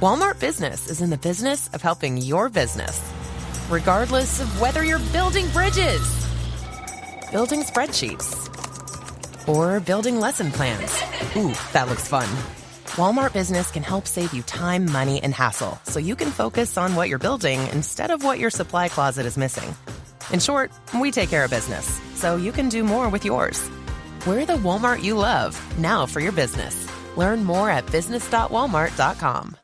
Walmart Business is in the business of helping your business. Regardless of whether you're building bridges, building spreadsheets, or building lesson plans. Ooh, that looks fun. Walmart Business can help save you time, money, and hassle so you can focus on what you're building instead of what your supply closet is missing. In short, we take care of business so you can do more with yours. We're the Walmart you love, now for your business. Learn more at business.walmart.com.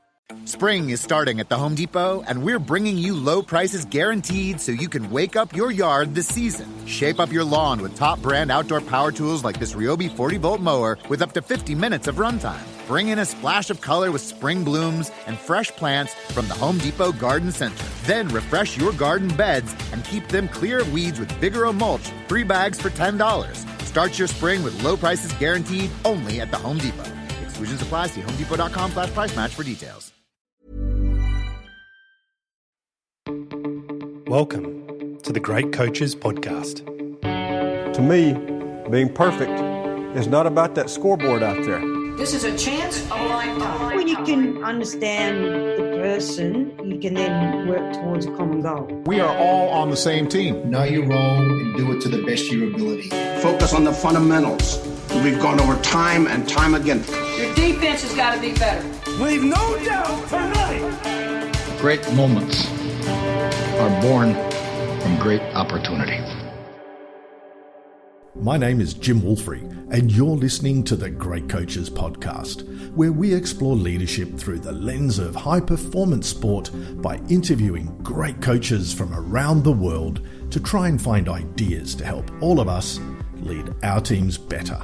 Spring is starting at the Home Depot, and we're bringing you low prices guaranteed so you can wake up your yard this season. Shape up your lawn with top brand outdoor power tools like this Ryobi 40-volt mower with up to 50 minutes of runtime. Bring in a splash of color with spring blooms and fresh plants from the Home Depot Garden Center. Then refresh your garden beds and keep them clear of weeds with Vigoro mulch, 3 bags for $10. Start your spring with low prices guaranteed only at the Home Depot. Exclusions apply. See homedepot.com/price match for details. Welcome to the Great Coaches Podcast. To me, being perfect is not about that scoreboard out there. This is a chance of a lifetime. When you can understand the person, you can then work towards a common goal. We are all on the same team. Know your role and do it to the best of your ability. Focus on the fundamentals. We've gone over time and time again. Your defense has got to be better. Leave no doubt tonight. Great moments are born from great opportunity. My name is Jim Wolfrey, and you're listening to the Great Coaches Podcast, where we explore leadership through the lens of high-performance sport by interviewing great coaches from around the world to try and find ideas to help all of us lead our teams better.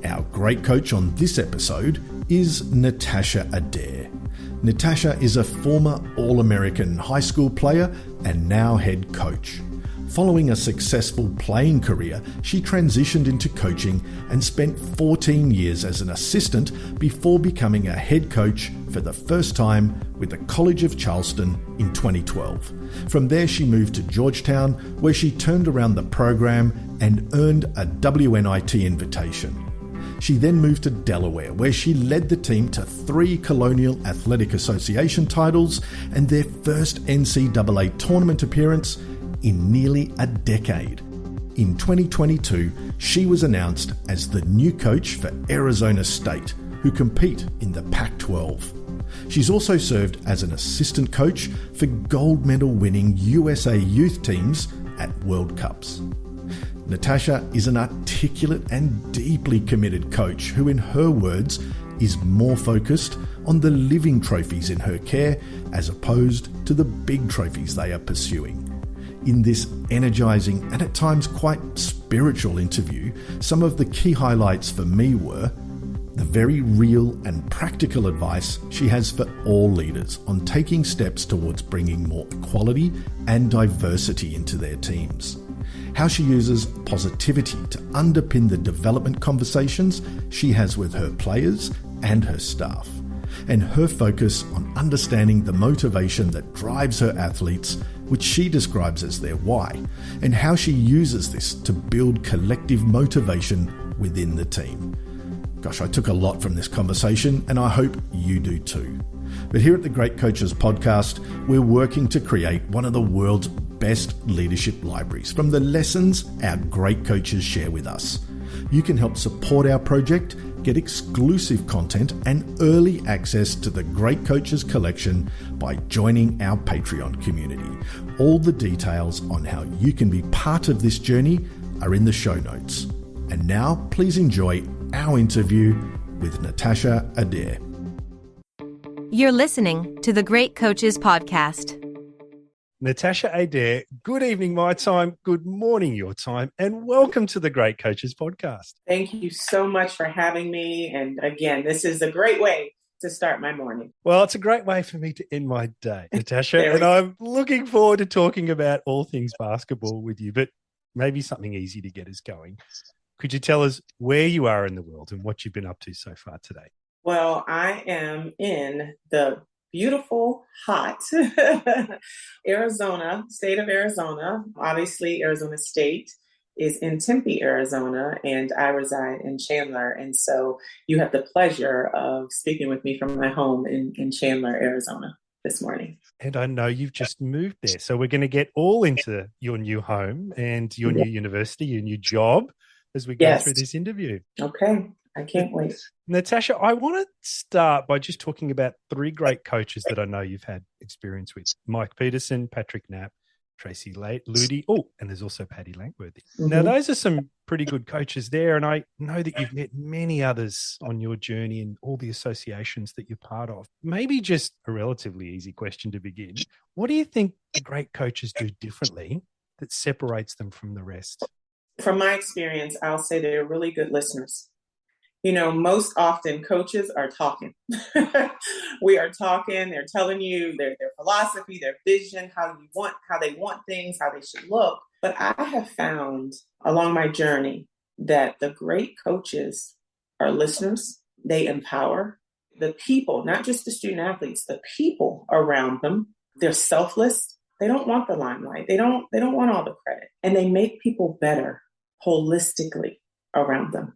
Our great coach on this episode is Natasha Adair. Natasha is a former All-American high school player and now head coach. Following a successful playing career, she transitioned into coaching and spent 14 years as an assistant before becoming a head coach for the first time with the College of Charleston in 2012. From there, she moved to Georgetown, where she turned around the program and earned a WNIT invitation. She then moved to Delaware, where she led the team to 3 Colonial Athletic Association titles and their first NCAA Tournament appearance in nearly a decade. In 2022, she was announced as the new coach for Arizona State, who compete in the Pac-12. She's also served as an assistant coach for gold medal winning USA youth teams at World Cups. Natasha is an articulate and deeply committed coach who, in her words, is more focused on the living trophies in her care as opposed to the big trophies they are pursuing. In this energizing and at times quite spiritual interview, some of the key highlights for me were the very real and practical advice she has for all leaders on taking steps towards bringing more equality and diversity into their teams, how she uses positivity to underpin the development conversations she has with her players and her staff, and her focus on understanding the motivation that drives her athletes, which she describes as their why, and how she uses this to build collective motivation within the team. Gosh, I took a lot from this conversation, and I hope you do too. But here at the Great Coaches Podcast, we're working to create one of the world's best leadership libraries from the lessons our great coaches share with us. You can help support our project, get exclusive content and early access to the Great Coaches Collection by joining our Patreon community. All the details on how you can be part of this journey are in the show notes. And now, please enjoy our interview with Natasha Adair. You're listening to the Great Coaches Podcast. Natasha Adair, good evening my time, good morning your time, and welcome to the Great Coaches Podcast. Thank you so much for having me. And again, this is a great way to start my morning. Well, it's a great way for me to end my day, Natasha, and I'm looking forward to talking about all things basketball with you, but maybe something easy to get us going. Could you tell us where you are in the world and what you've been up to so far today? Well, I am in the beautiful, hot Arizona, state of Arizona, obviously Arizona State. is in Tempe, Arizona, and I reside in Chandler. And so you have the pleasure of speaking with me from my home in Chandler, Arizona this morning. And I know you've just moved there. So we're going to get all into your new home and your new university, your new job as we go through this interview. Okay. I can't wait. Natasha, I want to start by just talking about three great coaches that I know you've had experience with. Mike Peterson, Patrick Knapp, Tracy Ludi. Oh, and there's also Paddy Langworthy. Mm-hmm. Now, those are some pretty good coaches there. And I know that you've met many others on your journey and all the associations that you're part of. Maybe just a relatively easy question to begin. What do you think the great coaches do differently that separates them from the rest? From my experience, I'll say they're really good listeners. You know, most often coaches are talking. We are talking, they're telling you their philosophy, their vision, how they want things, how they should look. But I have found along my journey that the great coaches are listeners. They empower the people, not just the student athletes, the people around them. They're selfless. They don't want the limelight. They don't want all the credit. And they make people better holistically around them.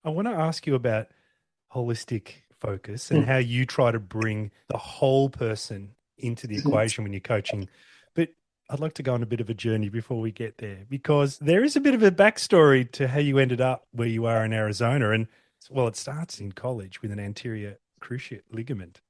I want to ask you about holistic focus and how you try to bring the whole person into the equation when you're coaching. But I'd like to go on a bit of a journey before we get there, because there is a bit of a backstory to how you ended up where you are in Arizona. And well, it starts in college with an anterior cruciate ligament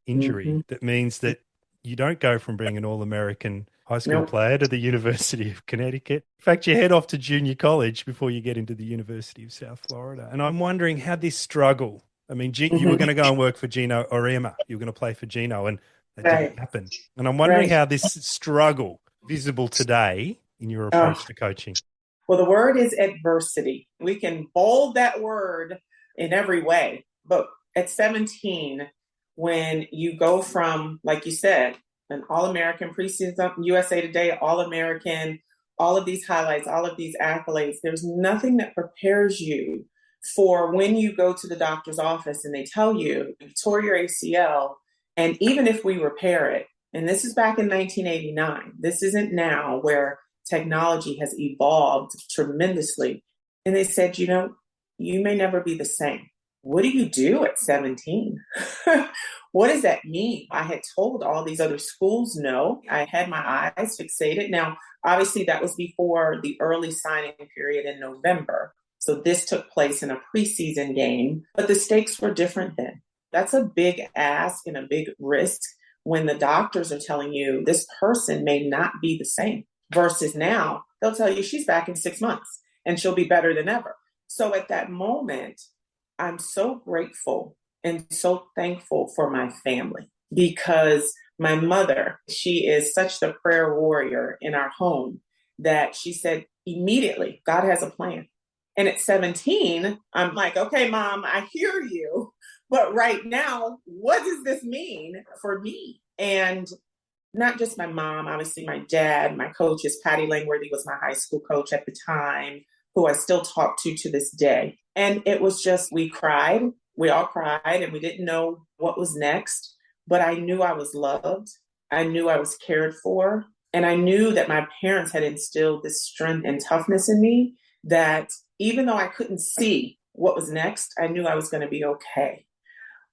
injury. That means that you don't go from being an All-American high school player to the University of Connecticut. In fact, you head off to junior college before you get into the University of South Florida. And I'm wondering how this struggle, I mean, you were going to go and work for Gino Orema. You were going to play for Gino, and that didn't happen. And I'm wondering how this struggle visible today in your approach to coaching. Well, the word is adversity. We can bold that word in every way. But at 17, when you go from, like you said, an All-American preseason, USA Today, All-American, all of these highlights, all of these accolades, there's nothing that prepares you for when you go to the doctor's office and they tell you tore your ACL, and even if we repair it, and this is back in 1989, this isn't now where technology has evolved tremendously. And they said, you know, you may never be the same. What do you do at 17? What does that mean? I had told all these other schools no. I had my eyes fixated. Now, obviously, that was before the early signing period in November. So this took place in a preseason game, but the stakes were different then. That's a big ask and a big risk when the doctors are telling you this person may not be the same, versus now they'll tell you she's back in 6 months and she'll be better than ever. So at that moment, I'm so grateful and so thankful for my family, because my mother, she is such the prayer warrior in our home that she said immediately, God has a plan. And at 17, I'm like, okay, Mom, I hear you. But right now, what does this mean for me? And not just my mom, obviously my dad, my coaches. Paddy Langworthy was my high school coach at the time, who I still talk to this day. And it was just, we cried. We all cried, and we didn't know what was next. But I knew I was loved. I knew I was cared for. And I knew that my parents had instilled this strength and toughness in me, that even though I couldn't see what was next, I knew I was going to be okay.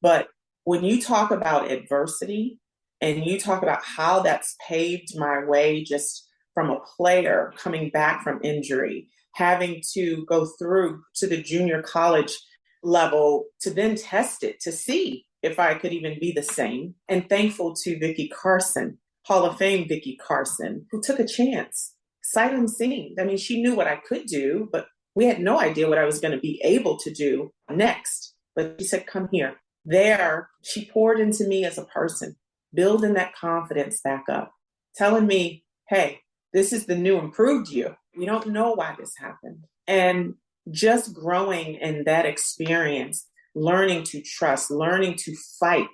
But when you talk about adversity and you talk about how that's paved my way, just from a player coming back from injury, having to go through to the junior college level to then test it to see if I could even be the same. And thankful to Vicky Carson, Hall of Fame Vicky Carson, who took a chance, sight unseen. I mean, she knew what I could do, but we had no idea what I was going to be able to do next. But she said, come here. There, she poured into me as a person, building that confidence back up, telling me, hey, this is the new improved you. We don't know why this happened. And just growing in that experience, learning to trust, learning to fight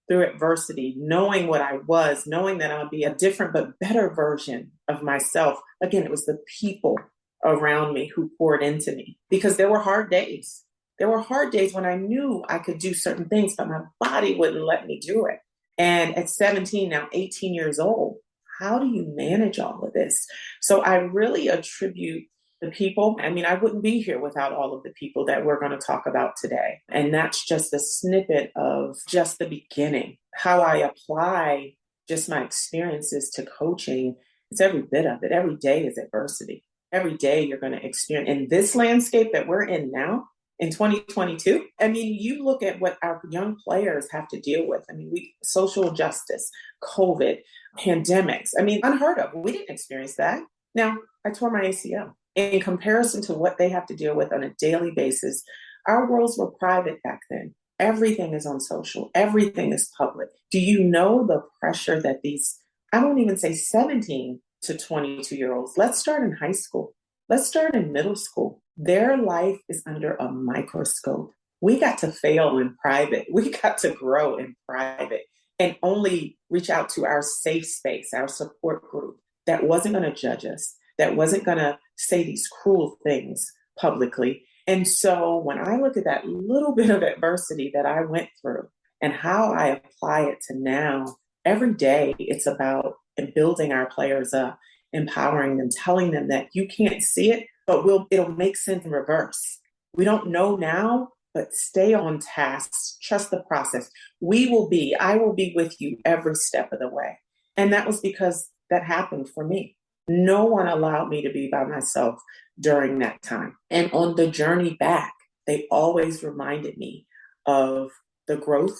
through adversity, knowing what I was, knowing that I'll be a different but better version of myself. Again, it was the people around me who poured into me, because there were hard days. There were hard days when I knew I could do certain things, but my body wouldn't let me do it. And at 17, now 18 years old, how do you manage all of this? So I really attribute The people, I mean, I wouldn't be here without all of the people that we're going to talk about today. And that's just a snippet of just the beginning. How I apply just my experiences to coaching, it's every bit of it. Every day is adversity. Every day you're going to experience in this landscape that we're in now in 2022. I mean, you look at what our young players have to deal with. I mean, social justice, COVID, pandemics. I mean, unheard of. We didn't experience that. Now, I tore my ACL. In comparison to what they have to deal with on a daily basis, our worlds were private back then. Everything is on social. Everything is public. Do you know the pressure that these, I won't even say 17 to 22-year-olds, let's start in high school. Let's start in middle school. Their life is under a microscope. We got to fail in private. We got to grow in private and only reach out to our safe space, our support group that wasn't going to judge us, that wasn't going to say these cruel things publicly. And so when I look at that little bit of adversity that I went through and how I apply it to now, every day it's about building our players up, empowering them, telling them that you can't see it, but it'll make sense in reverse. We don't know now, but stay on task, trust the process. I will be with you every step of the way. And that was because that happened for me. No one allowed me to be by myself during that time. And on the journey back, they always reminded me of the growth,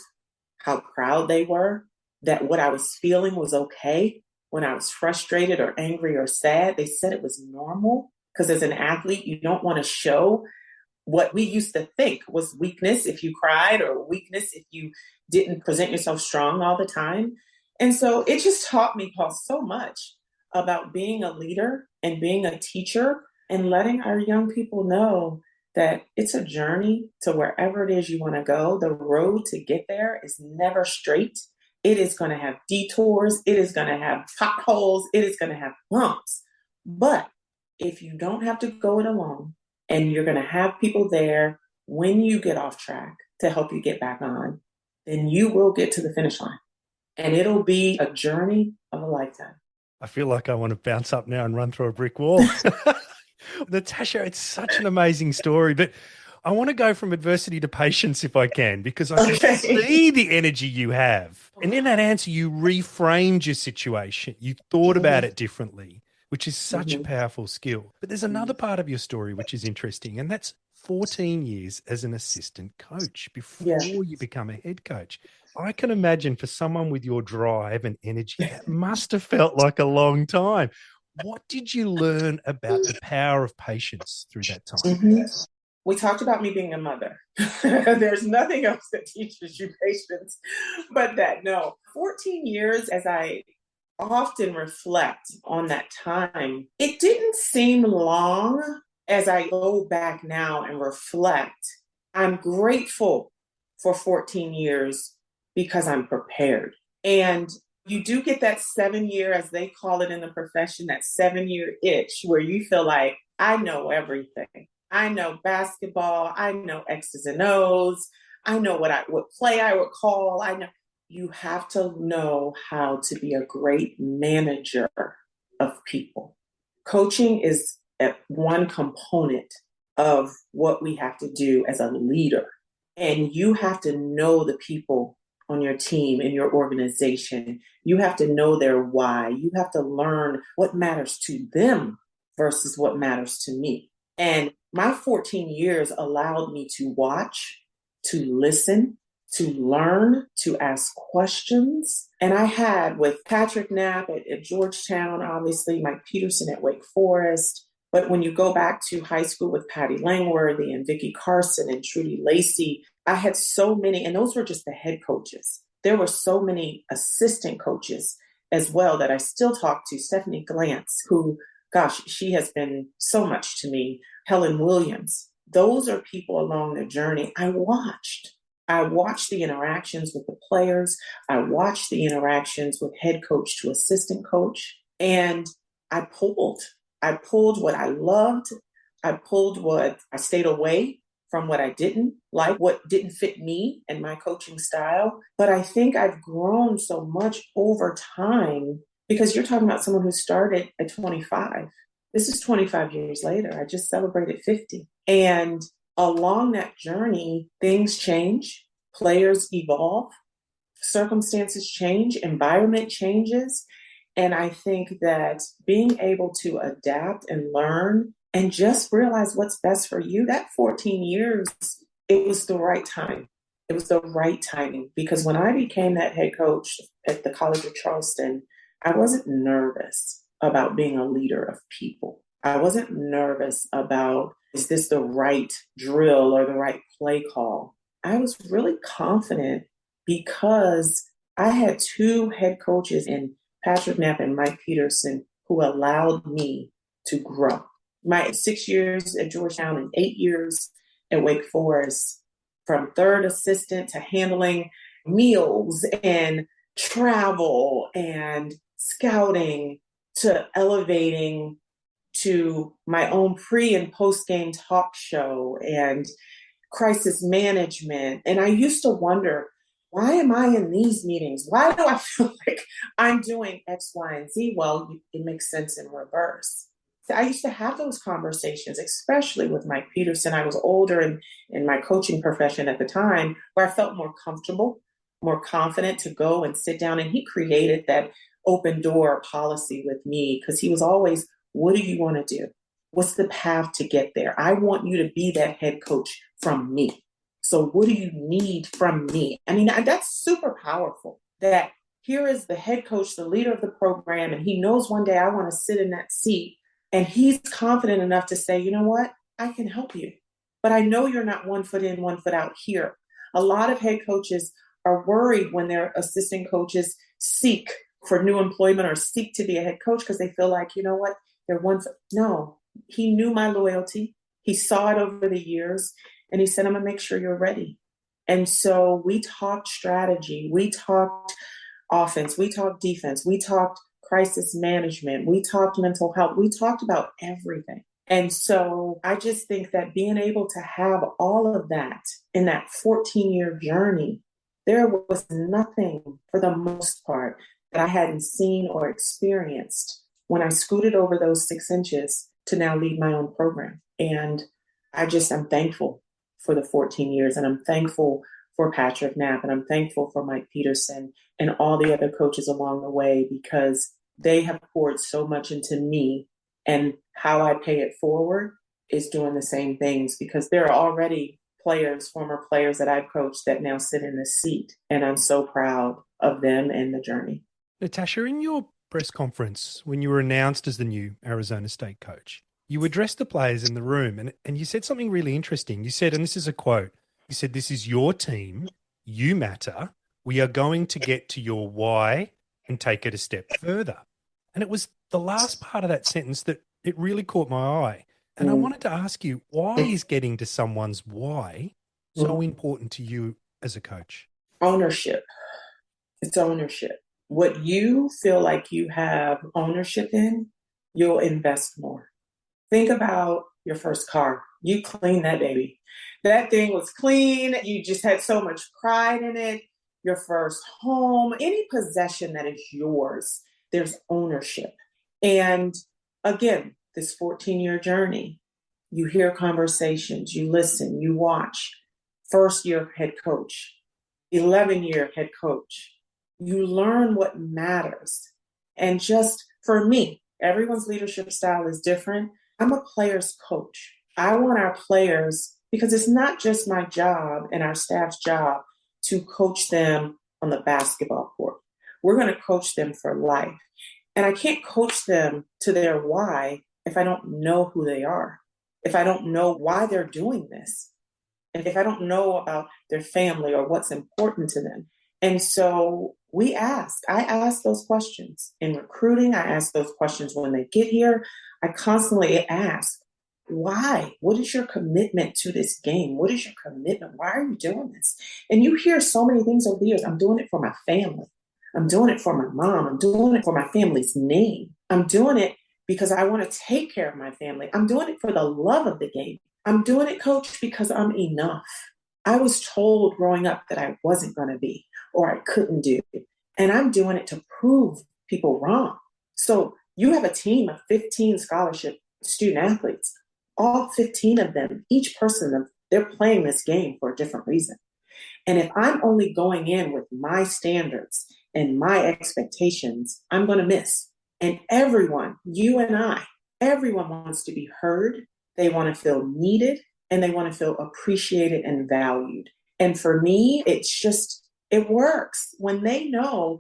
how proud they were, that what I was feeling was okay. When I was frustrated or angry or sad, they said it was normal. Because as an athlete, you don't want to show what we used to think was weakness if you cried, or weakness if you didn't present yourself strong all the time. And so it just taught me, Paul, so much about being a leader and being a teacher and letting our young people know that it's a journey to wherever it is you want to go. The road to get there is never straight. It is going to have detours. It is going to have potholes. It is going to have bumps. But if you don't have to go it alone, and you're going to have people there when you get off track to help you get back on, then you will get to the finish line. And it'll be a journey of a lifetime. I feel like I want to bounce up now and run through a brick wall. Natasha, it's such an amazing story, but I want to go from adversity to patience if I can, because I can see the energy you have. And in that answer, you reframed your situation. You thought about it differently, which is such a powerful skill. But there's another part of your story which is interesting, and that's 14 years as an assistant coach before you become a head coach. I can imagine for someone with your drive and energy, that must have felt like a long time. What did you learn about the power of patience through that time? We talked about me being a mother. There's nothing else that teaches you patience but that. No, 14 years, as I often reflect on that time, it didn't seem long. As I go back now and reflect, I'm grateful for 14 years because I'm prepared. And you do get that 7-year, as they call it in the profession, that 7-year itch where you feel like, I know everything. I know basketball. I know X's and O's. I know what play I would call. I know. You have to know how to be a great manager of people. Coaching is one component of what we have to do as a leader. And you have to know the people on your team, in your organization. You have to know their why. You have to learn what matters to them versus what matters to me. And my 14 years allowed me to watch, to listen, to learn, to ask questions. And I had with Patrick Knapp at Georgetown, obviously, Mike Peterson at Wake Forest. But when you go back to high school with Patty Langworthy and Vicki Carson and Trudy Lacey, I had so many, and those were just the head coaches. There were so many assistant coaches as well that I still talk to. Stephanie Glantz, who, gosh, she has been so much to me. Helen Williams. Those are people along the journey I watched. I watched the interactions with the players. I watched the interactions with head coach to assistant coach. And I pulled what I loved. I pulled what I stayed away from, what I didn't like, what didn't fit me and my coaching style. But I think I've grown so much over time, because you're talking about someone who started at 25. This is 25 years later. I just celebrated 50. And along that journey, things change, players evolve, circumstances change, environment changes. And I think that being able to adapt and learn and just realize what's best for you, that 14 years, it was the right time. It was the right timing, because when I became that head coach at the College of Charleston, I wasn't nervous about being a leader of people. I wasn't nervous about, is this the right drill or the right play call? I was really confident because I had two head coaches in Patrick Knapp and Mike Peterson who allowed me to grow. My 6 years at Georgetown and 8 years at Wake Forest, from third assistant to handling meals and travel and scouting to elevating to my own pre and post game talk show and crisis management. And I used to wonder, why am I in these meetings? Why do I feel like I'm doing X, Y, and Z? Well, it makes sense in reverse. So I used to have those conversations, especially with Mike Peterson. I was older in my coaching profession at the time, where I felt more comfortable, more confident to go and sit down. And he created that open door policy with me, because he was always, what do you want to do? What's the path to get there? I want you to be that head coach from me. So what do you need from me? I mean, that's super powerful, that here is the head coach, the leader of the program, and he knows one day I want to sit in that seat. And he's confident enough to say, you know what, I can help you. But I know you're not 1 foot in, 1 foot out here. A lot of head coaches are worried when their assistant coaches seek for new employment or seek to be a head coach, because they feel like, you know what, they're 1 foot. No, he knew my loyalty. He saw it over the years. And he said, I'm going to make sure you're ready. And so we talked strategy. We talked offense. We talked defense. We talked crisis management. We talked mental health. We talked about everything. And so I just think that being able to have all of that in that 14-year journey, there was nothing for the most part that I hadn't seen or experienced when I scooted over those 6 inches to now lead my own program. And I'm thankful for the 14 years. And I'm thankful for Patrick Knapp. And I'm thankful for Mike Peterson and all the other coaches along the way, because they have poured so much into me, and how I pay it forward is doing the same things, because there are already players, former players that I've coached that now sit in this seat. And I'm so proud of them and the journey. Natasha, in your press conference, when you were announced as the new Arizona State coach, you addressed the players in the room and you said something really interesting. You said, and this is a quote, you said, "This is your team. You matter. We are going to get to your why and take it a step further." And it was the last part of that sentence that it really caught my eye. And I wanted to ask you, why is getting to someone's why so important to you as a coach? Ownership. It's ownership. What you feel like you have ownership in, you'll invest more. Think about your first car. You cleaned that baby. That thing was clean. You just had so much pride in it. Your first home, any possession that is yours, there's ownership. And again, this 14-year journey, you hear conversations, you listen, you watch. First-year head coach, 11-year head coach. You learn what matters. And just for me, everyone's leadership style is different. I'm a player's coach. I want our players, because it's not just my job and our staff's job to coach them on the basketball court. We're going to coach them for life. And I can't coach them to their why if I don't know who they are, if I don't know why they're doing this, and if I don't know about their family or what's important to them. And so I ask those questions in recruiting. I ask those questions when they get here. I constantly ask, why? What is your commitment to this game? What is your commitment? Why are you doing this? And you hear so many things over the years. I'm doing it for my family. I'm doing it for my mom. I'm doing it for my family's name. I'm doing it because I want to take care of my family. I'm doing it for the love of the game. I'm doing it, coach, because I'm enough. I was told growing up that I wasn't going to be, or I couldn't do. And I'm doing it to prove people wrong. So you have a team of 15 scholarship student athletes, all 15 of them, each person, they're playing this game for a different reason. And if I'm only going in with my standards and my expectations, I'm going to miss. And everyone, you and I, everyone wants to be heard. They want to feel needed and they want to feel appreciated and valued. And for me, it works. When they know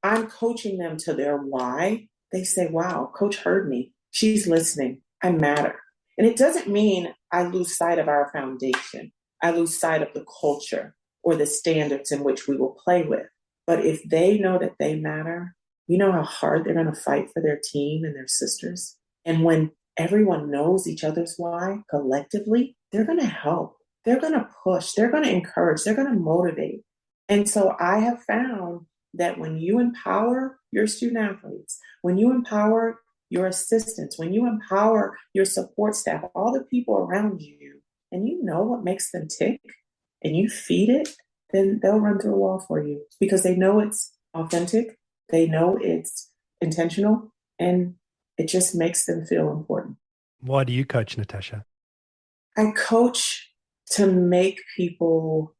I'm coaching them to their why, they say, wow, coach heard me. She's listening. I matter. And it doesn't mean I lose sight of our foundation. I lose sight of the culture or the standards in which we will play with. But if they know that they matter, you know how hard they're going to fight for their team and their sisters. And when everyone knows each other's why collectively, they're going to help. They're going to push. They're going to encourage. They're going to motivate. And so I have found that when you empower your student athletes, when you empower your assistants, when you empower your support staff, all the people around you, and you know what makes them tick, and you feed it, then they'll run through a wall for you because they know it's authentic, they know it's intentional, and it just makes them feel important. Why do you coach, Natasha? I coach to make people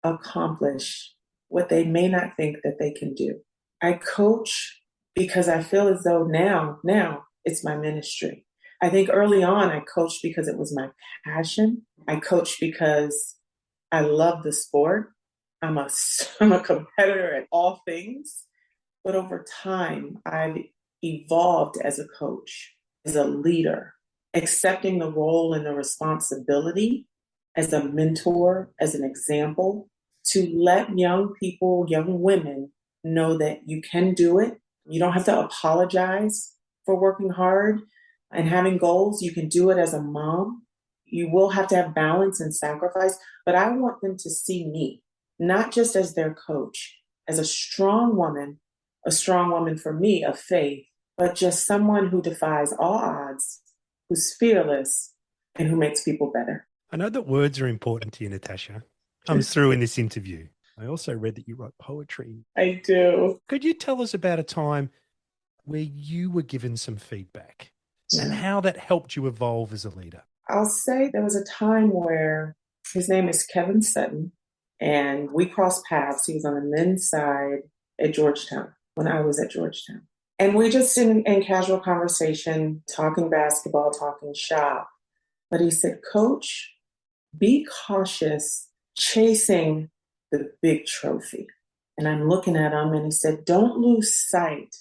accomplish what they may not think that they can do. I coach because I feel as though now it's my ministry. I think early on I coached because it was my passion. I coached because I love the sport. I'm a competitor at all things. But over time, I've evolved as a coach, as a leader, accepting the role and the responsibility as a mentor, as an example, to let young people, young women know that you can do it. You don't have to apologize for working hard and having goals. You can do it as a mom. You will have to have balance and sacrifice, but I want them to see me, not just as their coach, as a strong woman for me of faith, but just someone who defies all odds, who's fearless, and who makes people better. I know that words are important to you, Natasha. Comes through in this interview. I also read that you write poetry. I do. Could you tell us about a time where you were given some feedback and how that helped you evolve as a leader? I'll say there was a time where his name is Kevin Sutton, and we crossed paths. He was on the men's side at Georgetown when I was at Georgetown. And we just in casual conversation, talking basketball, talking shop. But he said, Coach, be cautious chasing the big trophy. And I'm looking at him and he said, don't lose sight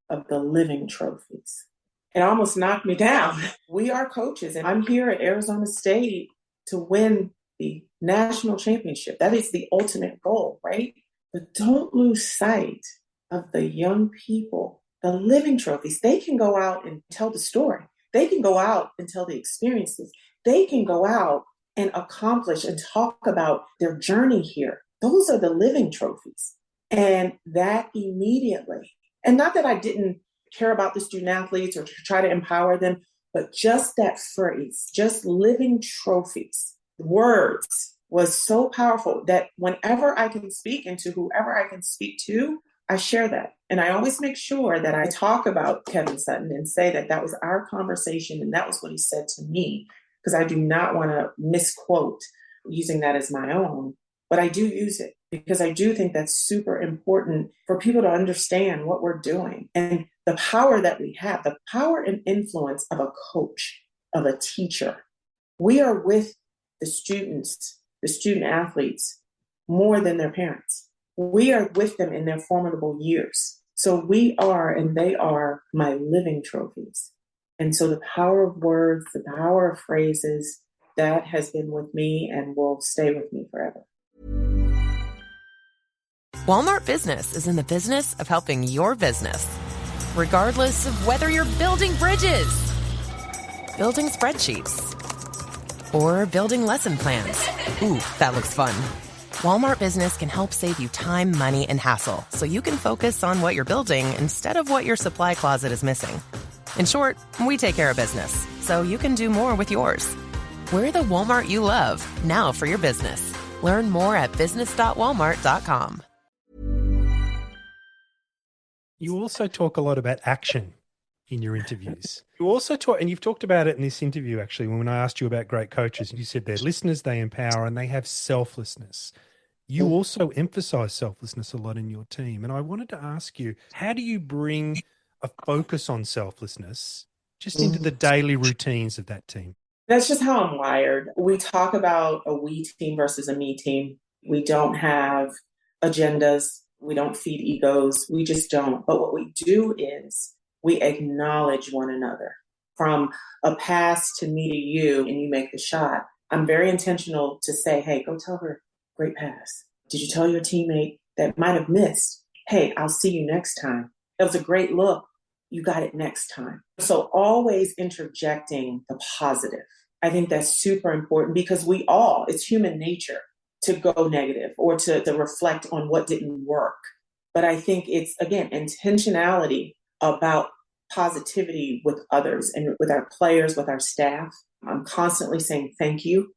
of the living trophies. It almost knocked me down. We are coaches and I'm here at Arizona State to win the national championship. That is the ultimate goal, right? But don't lose sight of the young people, the living trophies. They can go out and tell the story. They can go out and tell the experiences. They can go out and accomplish and talk about their journey here. Those are the living trophies. And that immediately, and not that I didn't care about the student athletes or to try to empower them, but just that phrase, just living trophies, words was so powerful that whenever I can speak and to whoever I can speak to, I share that. And I always make sure that I talk about Kevin Sutton and say that that was our conversation and that was what he said to me, because I do not want to misquote using that as my own, but I do use it because I do think that's super important for people to understand what we're doing and the power that we have, the power and influence of a coach, of a teacher. We are with the students, the student athletes, more than their parents. We are with them in their formidable years. So we are, and they are my living trophies. And so the power of words, the power of phrases, that has been with me and will stay with me forever. Walmart Business is in the business of helping your business. Regardless of whether you're building bridges, building spreadsheets, or building lesson plans. Ooh, that looks fun. Walmart Business can help save you time, money, and hassle so you can focus on what you're building instead of what your supply closet is missing. In short, we take care of business so you can do more with yours. We're the Walmart you love, now for your business. Learn more at business.walmart.com. You also talk a lot about action in your interviews. You also talk, and you've talked about it in this interview, actually, when I asked you about great coaches, you said they're listeners, they empower, and they have selflessness. You also emphasize selflessness a lot in your team. And I wanted to ask you, how do you bring a focus on selflessness just into the daily routines of that team? That's just how I'm wired. We talk about a we team versus a me team. We don't have agendas. We don't feed egos. We just don't. But what we do is we acknowledge one another. From a pass to me to you, and you make the shot, I'm very intentional to say, hey, go tell her, great pass. Did you tell your teammate that might have missed? Hey, I'll see you next time. That was a great look. You got it next time. So always interjecting the positive. I think that's super important because it's human nature to go negative or to reflect on what didn't work. But I think it's, again, intentionality about positivity with others and with our players, with our staff. I'm constantly saying, thank you.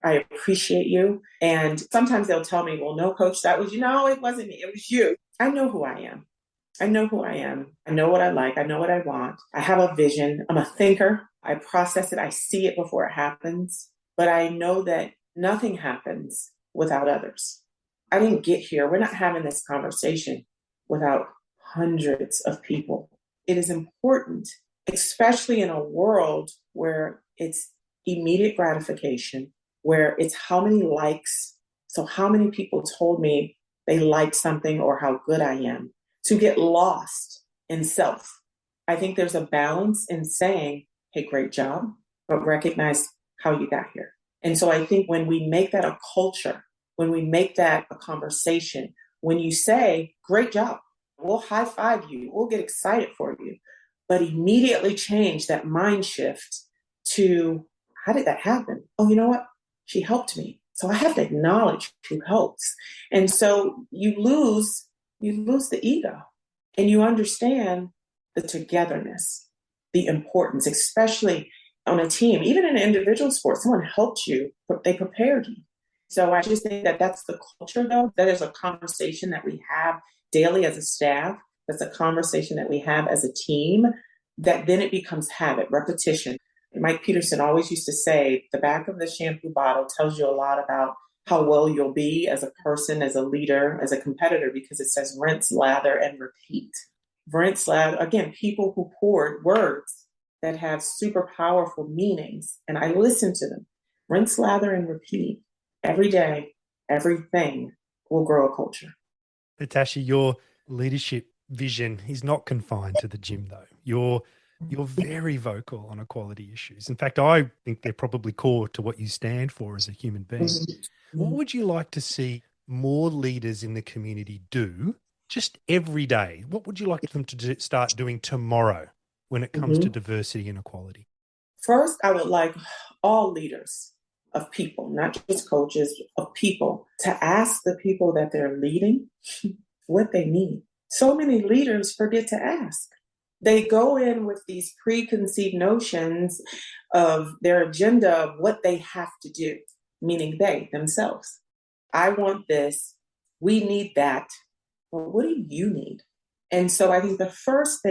I appreciate you. And sometimes they'll tell me, well, no, coach, that was you. No, it wasn't me. It was you. I know who I am. I know who I am. I know what I like. I know what I want. I have a vision. I'm a thinker. I process it. I see it before it happens. But I know that nothing happens without others. I didn't get here. We're not having this conversation without hundreds of people. It is important, especially in a world where it's immediate gratification, where it's how many likes. So how many people told me they liked something or how good I am, to get lost in self. I think there's a balance in saying, hey, great job, but recognize how you got here. And so I think when we make that a culture, when we make that a conversation, when you say, great job, we'll high five you, we'll get excited for you, but immediately change that mind shift to, how did that happen? Oh, you know what? She helped me. So I have to acknowledge who helps. And so you lose the ego and you understand the togetherness, the importance, especially on a team, even in an individual sport, someone helped you, they prepared you. So I just think that that's the culture, though. That is a conversation that we have daily as a staff. That's a conversation that we have as a team, that then it becomes habit, repetition. Mike Peterson always used to say, the back of the shampoo bottle tells you a lot about how well you'll be as a person, as a leader, as a competitor, because it says rinse, lather, and repeat. Rinse, lather, again, people who poured words that have super powerful meanings, and I listen to them. Rinse, lather, and repeat. Every day, everything will grow a culture. Natasha, your leadership vision is not confined to the gym, though. You're very vocal on equality issues. In fact, I think they're probably core to what you stand for as a human being. What would you like to see more leaders in the community do just every day? What would you like them to start doing tomorrow when it comes to diversity and equality? First, I would like all leaders of people, not just coaches, of people, to ask the people that they're leading what they need. So many leaders forget to ask. They go in with these preconceived notions of their agenda of what they have to do, meaning they themselves. I want this. We need that. Well, what do you need? And so I think the first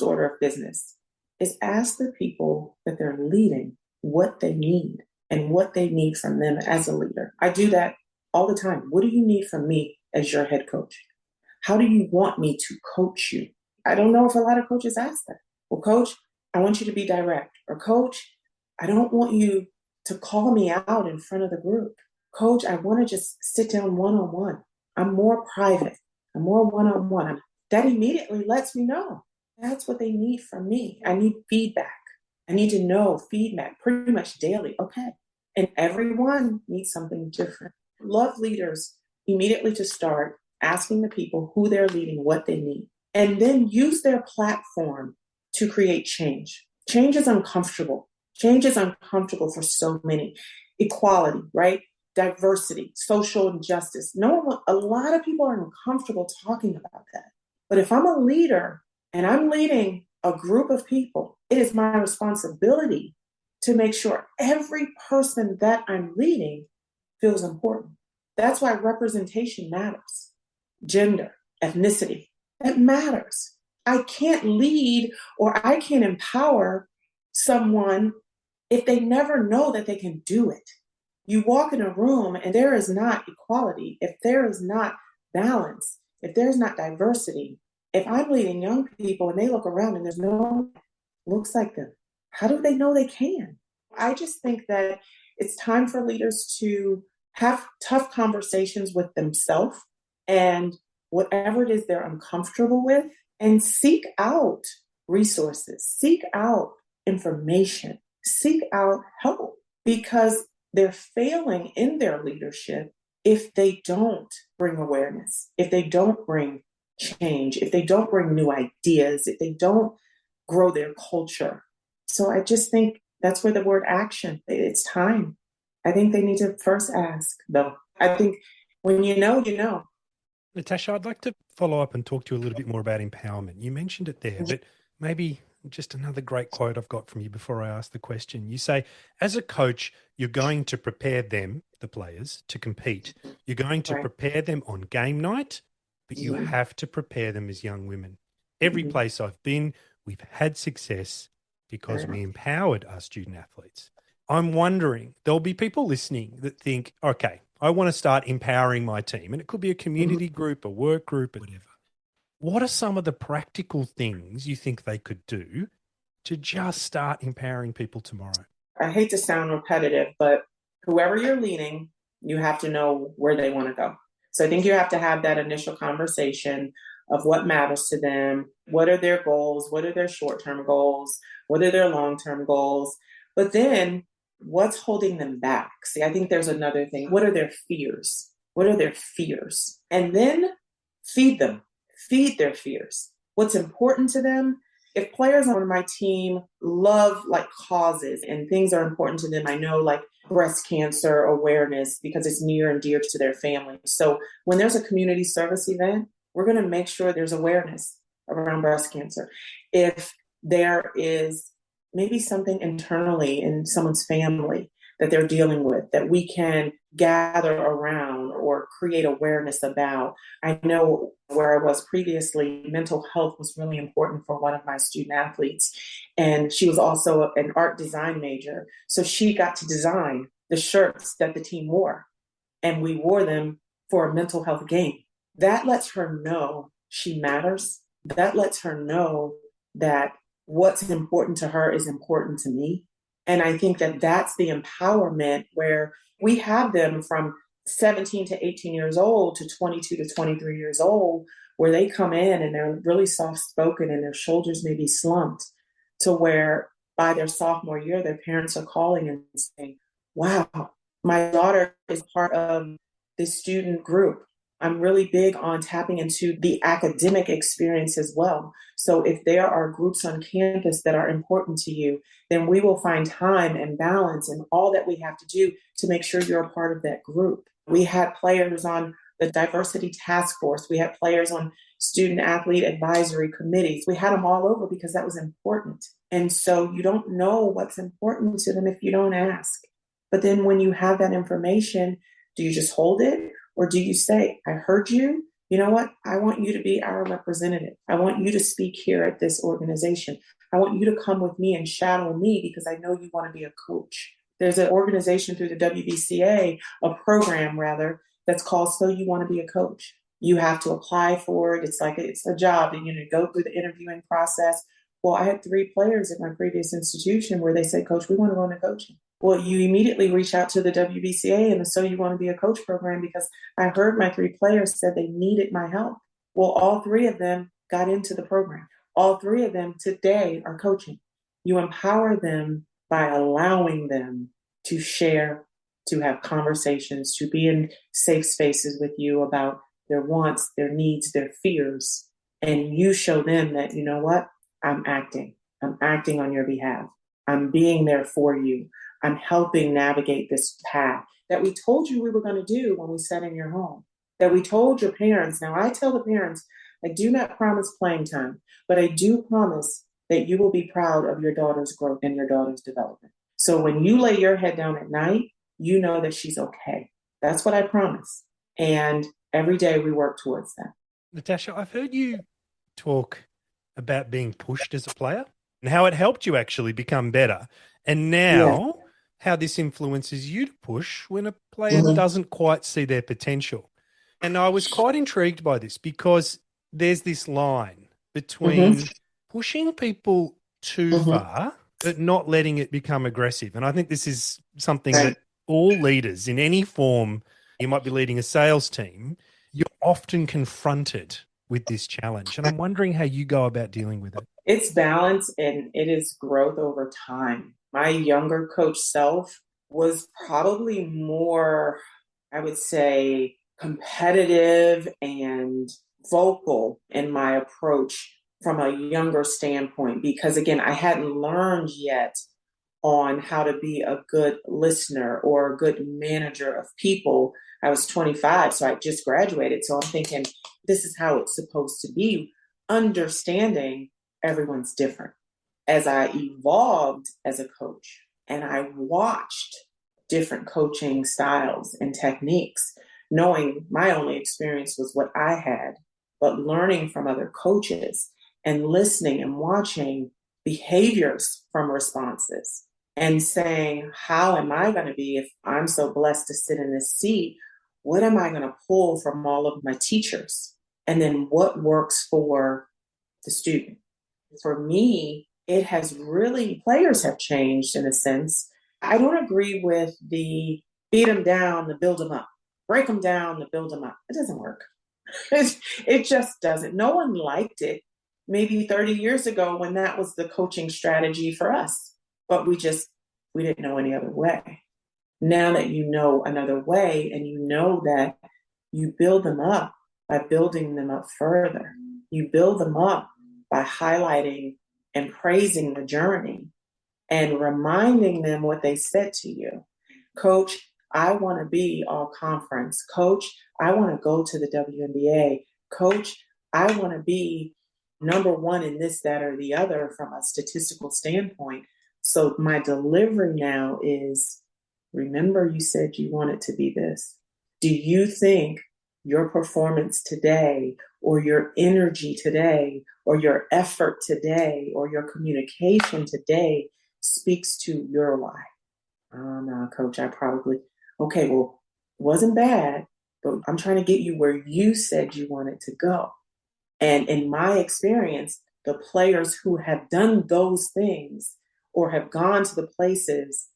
order of business is ask the people that they're leading what they need and what they need from them as a leader. I do that all the time. What do you need from me as your head coach? How do you want me to coach you? I don't know if a lot of coaches ask that. Well, coach, I want you to be direct. Or coach, I don't want you to call me out in front of the group. Coach, I want to just sit down one-on-one. I'm more private. I'm more one-on-one. That immediately lets me know that's what they need from me. I need feedback. I need to know feedback pretty much daily. Okay. And everyone needs something different. Love leaders immediately to start asking the people who they're leading what they need, and then use their platform to create change. Change is uncomfortable. Change is uncomfortable for so many. Equality, right? Diversity, social injustice. A lot of people are uncomfortable talking about that. But if I'm a leader and I'm leading a group of people, it is my responsibility to make sure every person that I'm leading feels important. That's why representation matters. Gender, ethnicity, it matters. I can't lead or I can't empower someone if they never know that they can do it. You walk in a room and there is not equality, if there is not balance, if there's not diversity, if I'm leading young people and they look around and there's no one that looks like them, how do they know they can? I just think that it's time for leaders to have tough conversations with themselves and whatever it is they're uncomfortable with, and seek out resources, seek out information, seek out help, because they're failing in their leadership if they don't bring awareness, if they don't bring change, if they don't bring new ideas, if they don't grow their culture. So I just think that's where the word action, it's time. I think they need to first ask, though. I think when you know, you know. Natasha, I'd like to follow up and talk to you a little bit more about empowerment. You mentioned it there, but maybe just another great quote I've got from you before I ask the question. You say, as a coach, you're going to prepare them, the players, to compete. You're going to prepare them on game night, but you have to prepare them as young women. Every place I've been, we've had success because we empowered our student athletes. I'm wondering, there'll be people listening that think, okay, I want to start empowering my team. And it could be a community group, a work group, whatever. What are some of the practical things you think they could do to just start empowering people tomorrow? I hate to sound repetitive, but whoever you're leading, you have to know where they want to go. So I think you have to have that initial conversation of what matters to them. What are their goals? What are their short-term goals? What are their long-term goals? But then what's holding them back? See, I think there's another thing. What are their fears? What are their fears? And then feed them. Feed their fears. What's important to them? If players on my team love like causes and things are important to them, I know like breast cancer awareness because it's near and dear to their family. So when there's a community service event, we're going to make sure there's awareness around breast cancer. If there is maybe something internally in someone's family that they're dealing with that we can gather around or create awareness about. I know where I was previously, mental health was really important for one of my student athletes. And she was also an art design major. So she got to design the shirts that the team wore. And we wore them for a mental health game. That lets her know she matters. That lets her know that what's important to her is important to me. And I think that that's the empowerment where we have them from 17 to 18 years old to 22 to 23 years old, where they come in and they're really soft-spoken and their shoulders may be slumped, to where by their sophomore year, their parents are calling and saying, wow, my daughter is part of this student group. I'm really big on tapping into the academic experience as well. So if there are groups on campus that are important to you, then we will find time and balance and all that we have to do to make sure you're a part of that group. We had players on the diversity task force. We had players on student athlete advisory committees. We had them all over because that was important. And so you don't know what's important to them if you don't ask. But then when you have that information, do you just hold it? Or do you say, I heard you, you know what? I want you to be our representative. I want you to speak here at this organization. I want you to come with me and shadow me because I know you want to be a coach. There's an organization through the WBCA, a program rather, that's called So You Want to Be a Coach. You have to apply for it. It's like it's a job and you go through the interviewing process. Well, I had 3 players at my previous institution where they said, Coach, we want to go into coaching. Well, you immediately reach out to the WBCA and the So You Want to Be a Coach program because I heard my 3 players said they needed my help. Well, all 3 of them got into the program. All 3 of them today are coaching. You empower them by allowing them to share, to have conversations, to be in safe spaces with you about their wants, their needs, their fears. And you show them that, you know what? I'm acting on your behalf. I'm being there for you. I'm helping navigate this path that we told you we were going to do when we sat in your home, that we told your parents. Now, I tell the parents, I do not promise playing time, but I do promise that you will be proud of your daughter's growth and your daughter's development. So when you lay your head down at night, you know that she's okay. That's what I promise. And every day we work towards that. Natasha, I've heard you talk about being pushed as a player and how it helped you actually become better. And now how this influences you to push when a player doesn't quite see their potential. And I was quite intrigued by this because there's this line between pushing people too far, but not letting it become aggressive. And I think this is something that all leaders in any form, you might be leading a sales team, you're often confronted with this challenge. And I'm wondering how you go about dealing with it. It's balance and it is growth over time. My younger coach self was probably more, I would say, competitive and vocal in my approach from a younger standpoint, because again, I hadn't learned yet on how to be a good listener or a good manager of people. I was 25, so I just graduated. So I'm thinking, this is how it's supposed to be, understanding everyone's different. As I evolved as a coach and I watched different coaching styles and techniques, knowing my only experience was what I had, but learning from other coaches and listening and watching behaviors from responses and saying, how am I going to be if I'm so blessed to sit in this seat? What am I going to pull from all of my teachers? And then what works for the student? For me, it has really, players have changed in a sense. I don't agree with the beat them down, the build them up, break them down, the build them up. It doesn't work. It just doesn't. No one liked it maybe 30 years ago when that was the coaching strategy for us, but we didn't know any other way. Now that you know another way and you know that you build them up by building them up further, you build them up by highlighting and praising the journey and reminding them what they said to you. Coach, I want to be all conference. Coach, I want to go to the WNBA. Coach, I want to be number one in this, that, or the other from a statistical standpoint. So my delivery now is, remember you said you wanted to be this. Do you think your performance today or your energy today or your effort today or your communication today speaks to your why? Oh, no, Coach, okay, well, wasn't bad, but I'm trying to get you where you said you wanted to go. And in my experience, the players who have done those things or have gone to the places,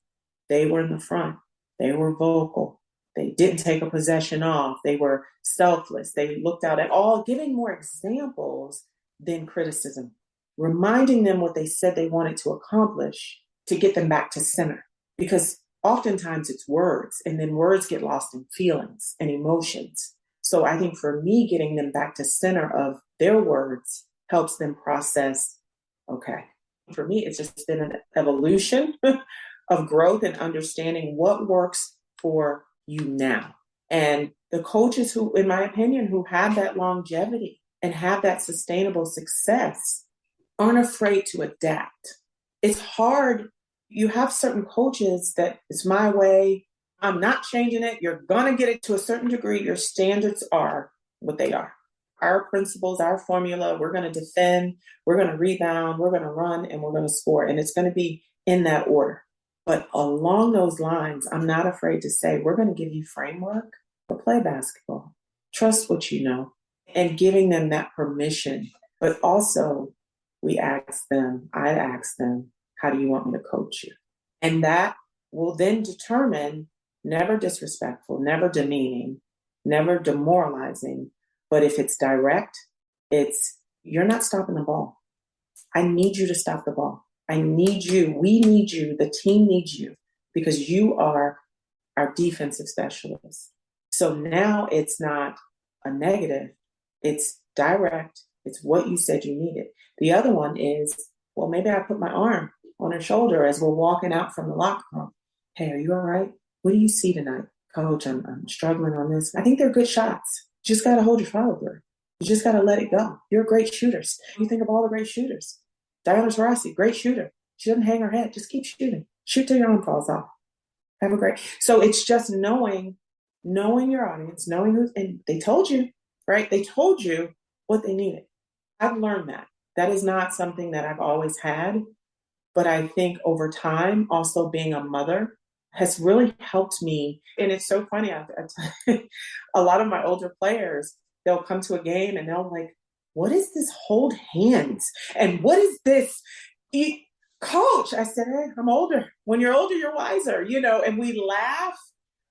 they were in the front. They were vocal. They didn't take a possession off. They were selfless. They looked out at all, giving more examples than criticism, reminding them what they said they wanted to accomplish to get them back to center. Because oftentimes it's words, and then words get lost in feelings and emotions. So I think for me, getting them back to center of their words helps them process, okay. For me, it's just been an evolution of growth and understanding what works for you now. And the coaches who, in my opinion, who have that longevity and have that sustainable success aren't afraid to adapt. It's hard. You have certain coaches that it's my way. I'm not changing it. You're going to get it to a certain degree. Your standards are what they are. Our principles, our formula, we're going to defend, we're going to rebound, we're going to run, and we're going to score. And it's going to be in that order. But along those lines, I'm not afraid to say, we're going to give you framework, but play basketball. Trust what you know, and giving them that permission. But also, I ask them, how do you want me to coach you? And that will then determine, never disrespectful, never demeaning, never demoralizing. But if it's direct, you're not stopping the ball. I need you to stop the ball. I need you. We need you. The team needs you because you are our defensive specialist. So now it's not a negative. It's direct. It's what you said you needed. The other one is, well, maybe I put my arm on her shoulder as we're walking out from the locker room. Hey, are you all right? What do you see tonight? Coach, I'm struggling on this. I think they're good shots. You just got to hold your follow through. You just got to let it go. You're great shooters. You think of all the great shooters. Diana Taurasi, great shooter. She doesn't hang her head. Just keep shooting. Shoot till your arm falls off. Have a great. So it's just knowing your audience, knowing who, and they told you, right? They told you what they needed. I've learned that. That is not something that I've always had. But I think over time, also being a mother has really helped me. And it's so funny. A lot of my older players, they'll come to a game and they'll like, what is this hold hands? And what is this? Coach, I said, hey, I'm older. When you're older, you're wiser, and we laugh,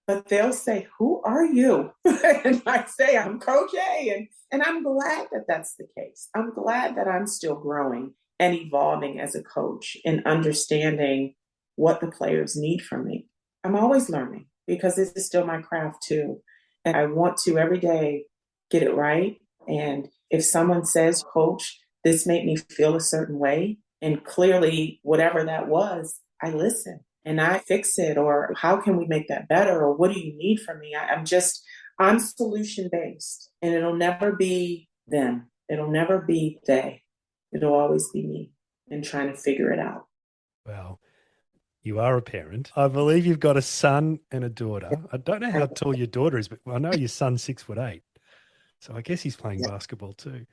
but they'll say, who are you? And I say, I'm Coach A. And I'm glad that that's the case. I'm glad that I'm still growing and evolving as a coach and understanding what the players need from me. I'm always learning because this is still my craft too. And I want to every day get it right. And if someone says, Coach, this made me feel a certain way, and clearly whatever that was, I listen and I fix it, or how can we make that better? Or what do you need from me? I'm solution based, and it'll never be them. It'll never be they. It'll always be me and trying to figure it out. Well, you are a parent. I believe you've got a son and a daughter. I don't know how tall your daughter is, but I know your son's 6'8". So I guess he's playing basketball too.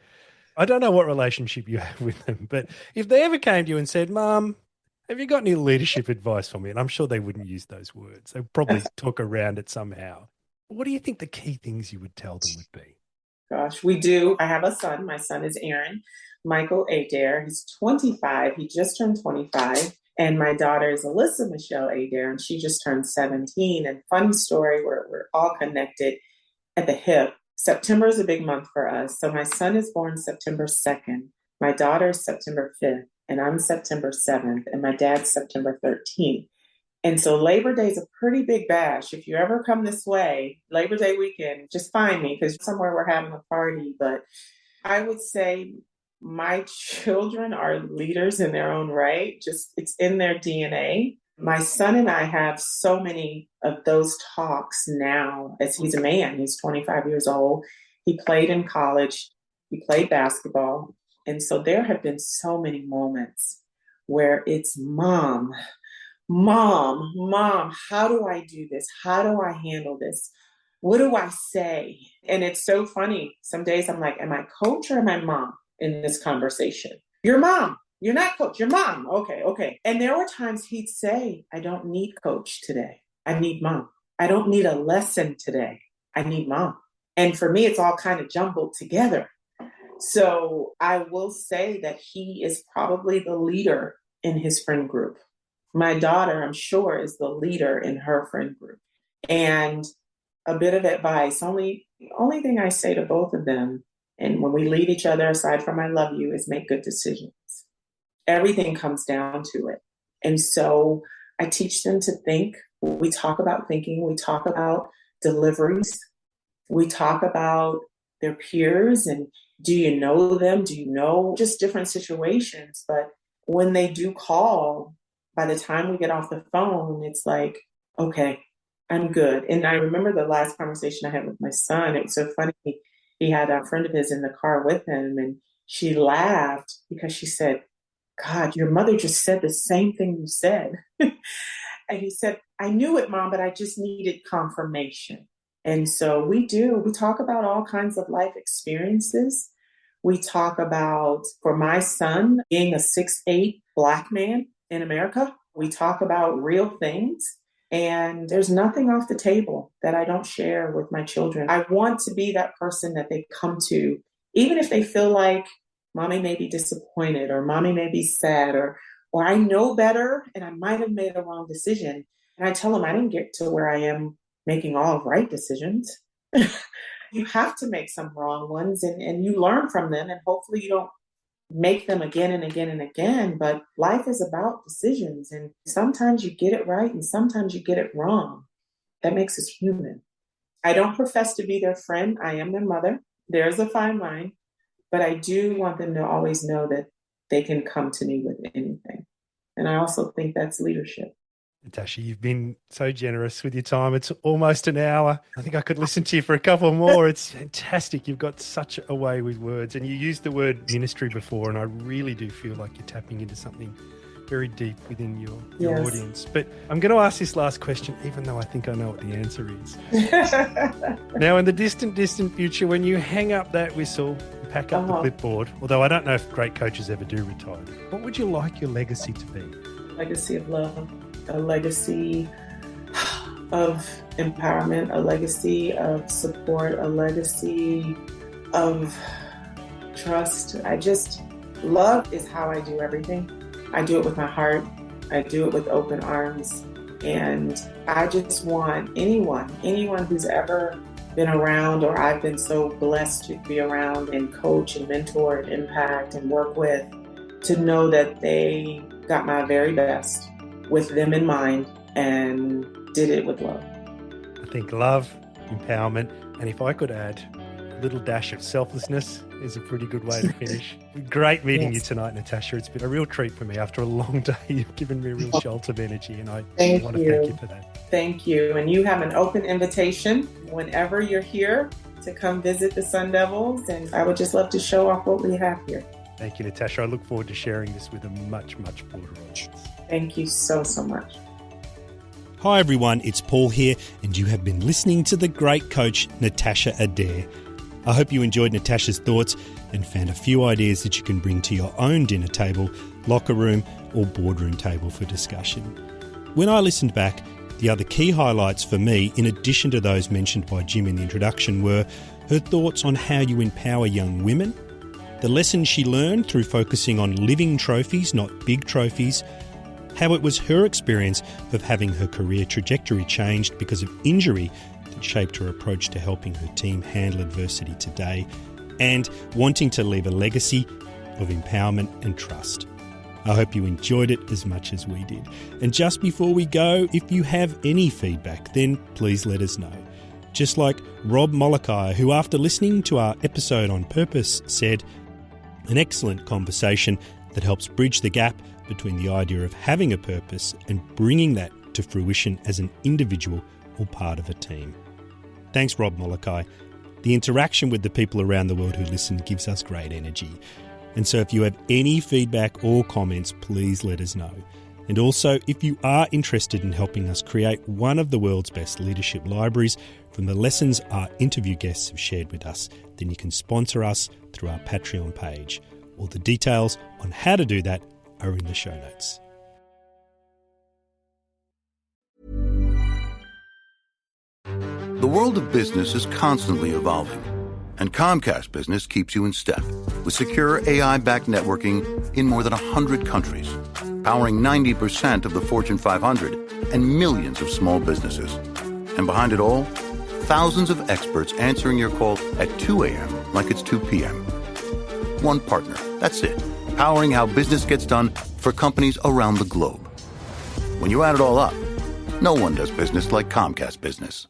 I don't know what relationship you have with them, but if they ever came to you and said, Mom, have you got any leadership advice for me? And I'm sure they wouldn't use those words. They'd probably talk around it somehow. What do you think the key things you would tell them would be? Gosh, we do. I have a son. My son is Aaron Michael Adair. He's 25. He just turned 25. And my daughter is Alyssa Michelle Adair, and she just turned 17. And funny story, we're all connected at the hip. September is a big month for us. So my son is born September 2nd. My daughter is September 5th, and I'm September 7th, and my dad's September 13th. And so Labor Day is a pretty big bash. If you ever come this way, Labor Day weekend, just find me because somewhere we're having a party. But I would say my children are leaders in their own right. It's in their DNA. My son and I have so many of those talks now as he's a man. He's 25 years old. He played in college. He played basketball. And so there have been so many moments where it's mom, how do I do this? How do I handle this? What do I say? And it's so funny. Some days I'm like, am I coach or am I mom in this conversation? You're mom. You're not coach. You're mom. Okay. And there were times he'd say, I don't need coach today. I need mom. I don't need a lesson today. I need mom. And for me, it's all kind of jumbled together. So I will say that he is probably the leader in his friend group. My daughter, I'm sure, is the leader in her friend group. And a bit of advice, only thing I say to both of them, and when we lead each other, aside from I love you, is make good decisions. Everything comes down to it. And so I teach them to think. We talk about thinking. We talk about deliveries. We talk about their peers and do you know them? Do you know just different situations? But when they do call, by the time we get off the phone, it's like, okay, I'm good. And I remember the last conversation I had with my son. It was so funny. He had a friend of his in the car with him, and she laughed because she said, God, your mother just said the same thing you said. And he said, I knew it, Mom, but I just needed confirmation. And so we talk about all kinds of life experiences. We talk about, for my son, being a 6'8" Black man in America. We talk about real things. And there's nothing off the table that I don't share with my children. I want to be that person that they come to, even if they feel like mommy may be disappointed or mommy may be sad or I know better and I might have made a wrong decision. And I tell them I didn't get to where I am making all right decisions. You have to make some wrong ones and you learn from them, and hopefully you don't make them again and again and again. But life is about decisions, and sometimes you get it right and sometimes you get it wrong. That makes us human. I don't profess to be their friend. I am their mother. There's a fine line, but I do want them to always know that they can come to me with anything. And I also think that's leadership. Natasha, you've been so generous with your time. It's almost an hour. I think I could listen to you for a couple more. It's fantastic. You've got such a way with words. And you used the word ministry before, and I really do feel like you're tapping into something very deep within your audience. But I'm going to ask this last question, even though I think I know what the answer is. Now, in the distant future, when you hang up that whistle, pack up the clipboard, although I don't know if great coaches ever do retire, what would you like your legacy to be? A legacy of love, a legacy of empowerment, a legacy of support, a legacy of trust. Love is how I do everything. I do it with my heart. I do it with open arms. And I just want anyone who's ever been around, or I've been so blessed to be around and coach and mentor and impact and work with, to know that they got my very best with them in mind and did it with love. I think love, empowerment, and if I could add a little dash of selflessness is a pretty good way to finish. Great meeting you tonight, Natasha. It's been a real treat for me after a long day. You've given me a real jolt of energy, and I want to thank you for that. Thank you. And you have an open invitation whenever you're here to come visit the Sun Devils, and I would just love to show off what we have here. Thank you, Natasha. I look forward to sharing this with a much, much broader audience. Thank you so, so much. Hi everyone, it's Paul here, and you have been listening to the great coach Natasha Adair. I hope you enjoyed Natasha's thoughts and found a few ideas that you can bring to your own dinner table, locker room or boardroom table for discussion. When I listened back, the other key highlights for me, in addition to those mentioned by Jim in the introduction, were her thoughts on how you empower young women, the lessons she learned through focusing on living trophies, not big trophies, how it was her experience of having her career trajectory changed because of injury that shaped her approach to helping her team handle adversity today, and wanting to leave a legacy of empowerment and trust. I hope you enjoyed it as much as we did. And just before we go, if you have any feedback, then please let us know. Just like Rob Molokai, who after listening to our episode on purpose said, an excellent conversation that helps bridge the gap between the idea of having a purpose and bringing that to fruition as an individual or part of a team. Thanks, Rob Molokai. The interaction with the people around the world who listen gives us great energy. And so if you have any feedback or comments, please let us know. And also, if you are interested in helping us create one of the world's best leadership libraries from the lessons our interview guests have shared with us, then you can sponsor us through our Patreon page. All the details on how to do that are in the show notes. The world of business is constantly evolving, and Comcast Business keeps you in step with secure AI-backed networking in more than 100 countries, powering 90% of the Fortune 500 and millions of small businesses. And behind it all, thousands of experts answering your call at 2 a.m. like it's 2 p.m. One partner, that's it, powering how business gets done for companies around the globe. When you add it all up, no one does business like Comcast Business.